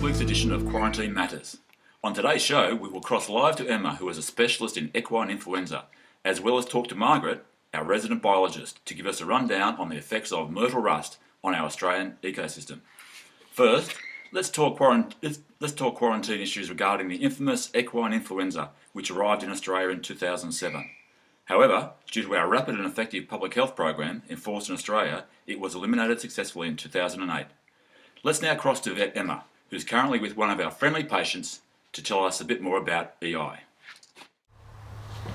week's edition of Quarantine Matters. On today's show, we will cross live to Emma, who is a specialist in equine influenza, as well as talk to Margaret, our resident biologist, to give us a rundown on the effects of myrtle rust on our Australian ecosystem. First, let's talk quarantine issues regarding the infamous equine influenza, which arrived in Australia in 2007. However, due to our rapid and effective public health program enforced in Australia, it was eliminated successfully in 2008. Let's now cross to vet Emma, who's currently with one of our friendly patients, to tell us a bit more about EI.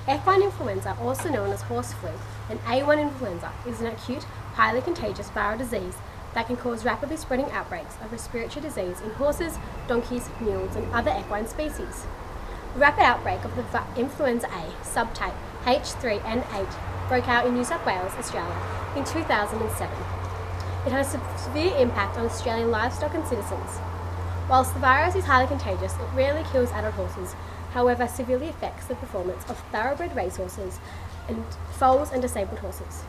Equine influenza, also known as horse flu, and A1 influenza, is an acute, highly contagious viral disease that can cause rapidly spreading outbreaks of respiratory disease in horses, donkeys, mules, and other equine species. The rapid outbreak of the influenza A subtype H3N8 broke out in New South Wales, Australia, in 2007. It had a severe impact on Australian livestock and citizens. Whilst the virus is highly contagious, it rarely kills adult horses, however severely affects the performance of thoroughbred racehorses and foals and disabled horses.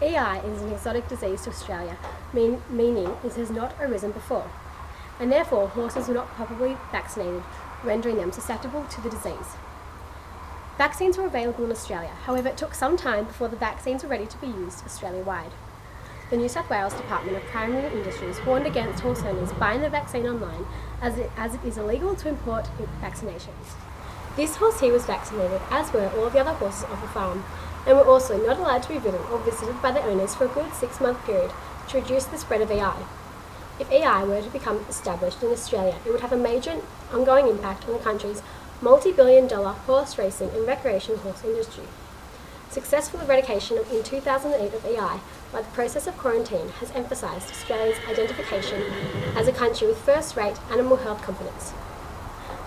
EI is an exotic disease to Australia, meaning it has not arisen before, and therefore horses were not properly vaccinated, rendering them susceptible to the disease. Vaccines were available in Australia, however it took some time before the vaccines were ready to be used Australia-wide. The New South Wales Department of Primary Industries warned against horse owners buying the vaccine online as it is illegal to import vaccinations. This horse here was vaccinated, as were all the other horses of the farm, and were also not allowed to be ridden or visited by their owners for a good 6-month period to reduce the spread of EI. If EI were to become established in Australia, it would have a major ongoing impact on the country's multi-billion-dollar horse racing and recreational horse industry. Successful eradication in 2008 of EI by the process of quarantine has emphasised Australia's identification as a country with first-rate animal health competence.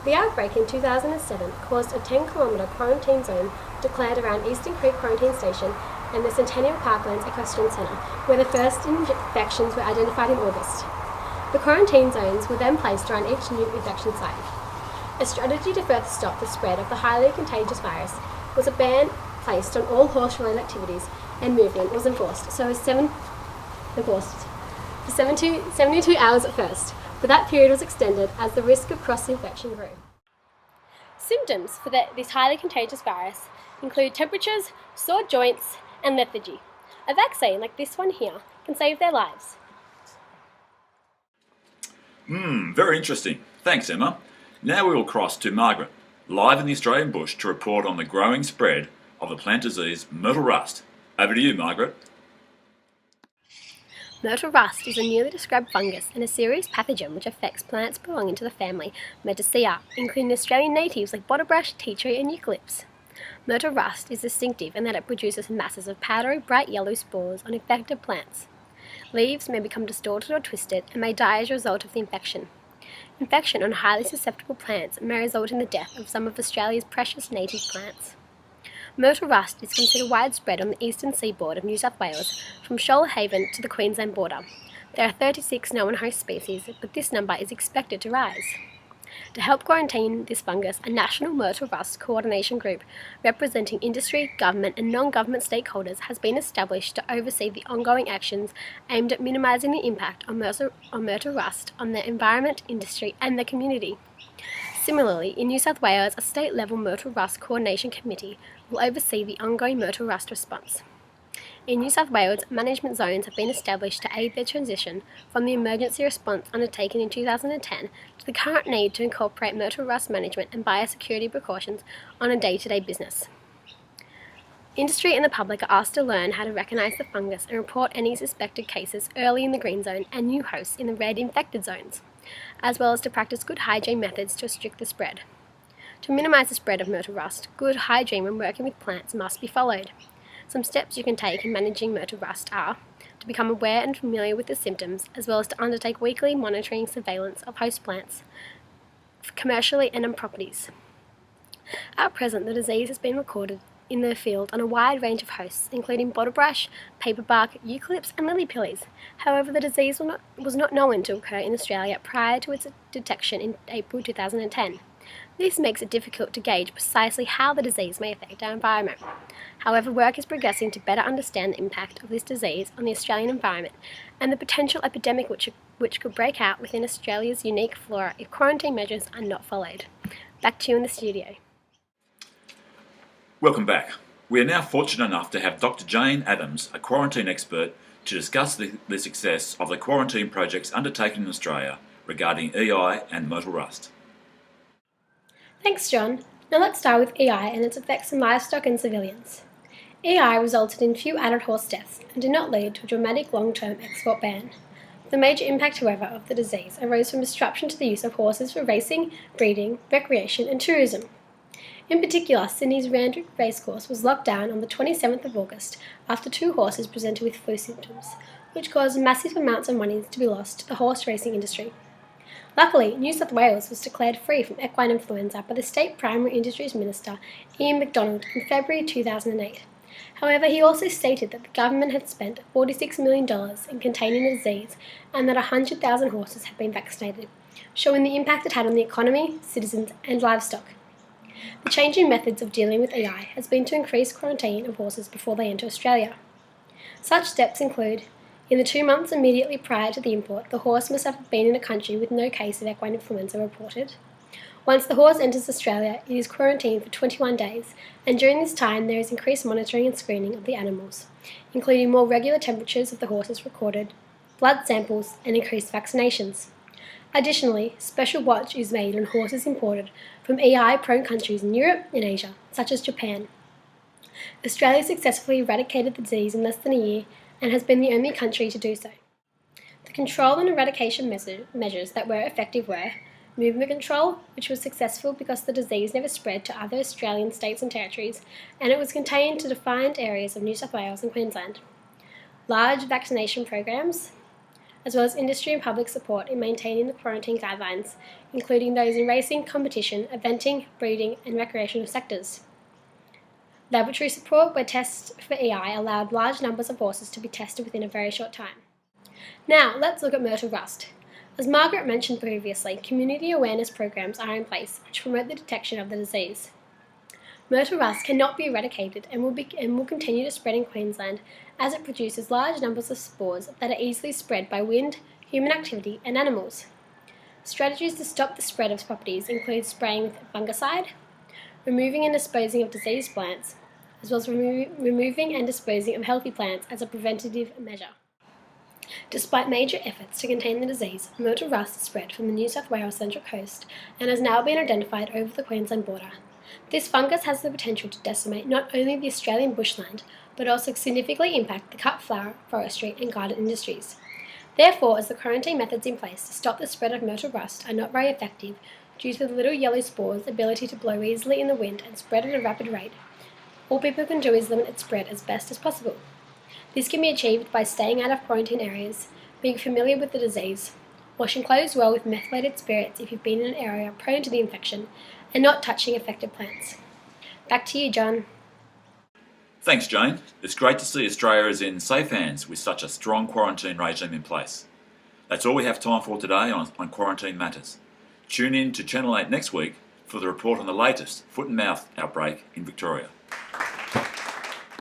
The outbreak in 2007 caused a 10-kilometre quarantine zone declared around Eastern Creek Quarantine Station and the Centennial Parklands Equestrian Centre, where the first infections were identified in August. The quarantine zones were then placed around each new infection site. A strategy to further stop the spread of the highly contagious virus was a ban placed on all horse-related activities, and movement was enforced for 72 hours at first, but that period was extended as the risk of cross-infection grew. Symptoms for this highly contagious virus include temperatures, sore joints, and lethargy. A vaccine like this one here can save their lives. Very interesting. Thanks, Emma. Now we will cross to Margaret, live in the Australian bush to report on the growing spread of the plant disease myrtle rust. Over to you, Margaret. Myrtle rust is a newly described fungus and a serious pathogen which affects plants belonging to the family Myrtaceae, including Australian natives like bottlebrush, tea tree and eucalypts. Myrtle rust is distinctive in that it produces masses of powdery, bright yellow spores on infected plants. Leaves may become distorted or twisted and may die as a result of the infection. Infection on highly susceptible plants may result in the death of some of Australia's precious native plants. Myrtle rust is considered widespread on the eastern seaboard of New South Wales, from Shoalhaven to the Queensland border. There are 36 known host species, but this number is expected to rise. To help quarantine this fungus, a national myrtle rust coordination group representing industry, government and non-government stakeholders has been established to oversee the ongoing actions aimed at minimising the impact on myrtle rust on the environment, industry and the community. Similarly, in New South Wales, a state-level myrtle rust coordination committee will oversee the ongoing myrtle rust response. In New South Wales, management zones have been established to aid their transition from the emergency response undertaken in 2010 to the current need to incorporate myrtle rust management and biosecurity precautions on a day-to-day business. Industry and the public are asked to learn how to recognise the fungus and report any suspected cases early in the green zone and new hosts in the red infected zones, as well as to practice good hygiene methods to restrict the spread. To minimise the spread of myrtle rust, good hygiene when working with plants must be followed. Some steps you can take in managing myrtle rust are to become aware and familiar with the symptoms, as well as to undertake weekly monitoring surveillance of host plants, commercially and on properties. At present, the disease has been recorded in the field on a wide range of hosts, including bottlebrush, paperbark, eucalypts and lily pillies. However, the disease was not known to occur in Australia prior to its detection in April 2010. This makes it difficult to gauge precisely how the disease may affect our environment. However, work is progressing to better understand the impact of this disease on the Australian environment and the potential epidemic which could break out within Australia's unique flora if quarantine measures are not followed. Back to you in the studio. Welcome back. We are now fortunate enough to have Dr. Jane Adams, a quarantine expert, to discuss the success of the quarantine projects undertaken in Australia regarding EI and myrtle rust. Thanks, John. Now let's start with EI and its effects on livestock and civilians. EI resulted in few added horse deaths and did not lead to a dramatic long-term export ban. The major impact, however, of the disease arose from disruption to the use of horses for racing, breeding, recreation and tourism. In particular, Sydney's Randwick Racecourse was locked down on the 27th of August after 2 horses presented with flu symptoms, which caused massive amounts of money to be lost to the horse racing industry. Luckily, New South Wales was declared free from equine influenza by the State Primary Industries Minister Ian MacDonald in February 2008. However, he also stated that the government had spent $46 million in containing the disease and that 100,000 horses had been vaccinated, showing the impact it had on the economy, citizens and livestock. The changing methods of dealing with EI has been to increase quarantine of horses before they enter Australia. Such steps include: in the 2 months immediately prior to the import, the horse must have been in a country with no case of equine influenza reported. Once the horse enters Australia, it is quarantined for 21 days, and during this time there is increased monitoring and screening of the animals, including more regular temperatures of the horses recorded, blood samples, and increased vaccinations. Additionally, special watch is made on horses imported from EI-prone countries in Europe and Asia, such as Japan. Australia successfully eradicated the disease in less than a year and has been the only country to do so. The control and eradication measures that were effective were movement control, which was successful because the disease never spread to other Australian states and territories, and it was contained to defined areas of New South Wales and Queensland. Large vaccination programs, as well as industry and public support in maintaining the quarantine guidelines, including those in racing, competition, eventing, breeding, and recreational sectors. Laboratory support where tests for EI allowed large numbers of horses to be tested within a very short time. Now, let's look at myrtle rust. As Margaret mentioned previously, community awareness programs are in place which promote the detection of the disease. Myrtle rust cannot be eradicated and will continue to spread in Queensland as it produces large numbers of spores that are easily spread by wind, human activity and animals. Strategies to stop the spread of properties include spraying with fungicide, removing and disposing of diseased plants, as well as removing and disposing of healthy plants as a preventative measure. Despite major efforts to contain the disease, myrtle rust has spread from the New South Wales Central Coast and has now been identified over the Queensland border. This fungus has the potential to decimate not only the Australian bushland, but also significantly impact the cut flower, forestry and garden industries. Therefore, as the quarantine methods in place to stop the spread of myrtle rust are not very effective due to the little yellow spore's ability to blow easily in the wind and spread at a rapid rate, all people can do is limit its spread as best as possible. This can be achieved by staying out of quarantine areas, being familiar with the disease, washing clothes well with methylated spirits if you've been in an area prone to the infection, and not touching affected plants. Back to you, John. Thanks, Jane. It's great to see Australia is in safe hands with such a strong quarantine regime in place. That's all we have time for today on Quarantine Matters. Tune in to Channel 8 next week for the report on the latest foot and mouth outbreak in Victoria.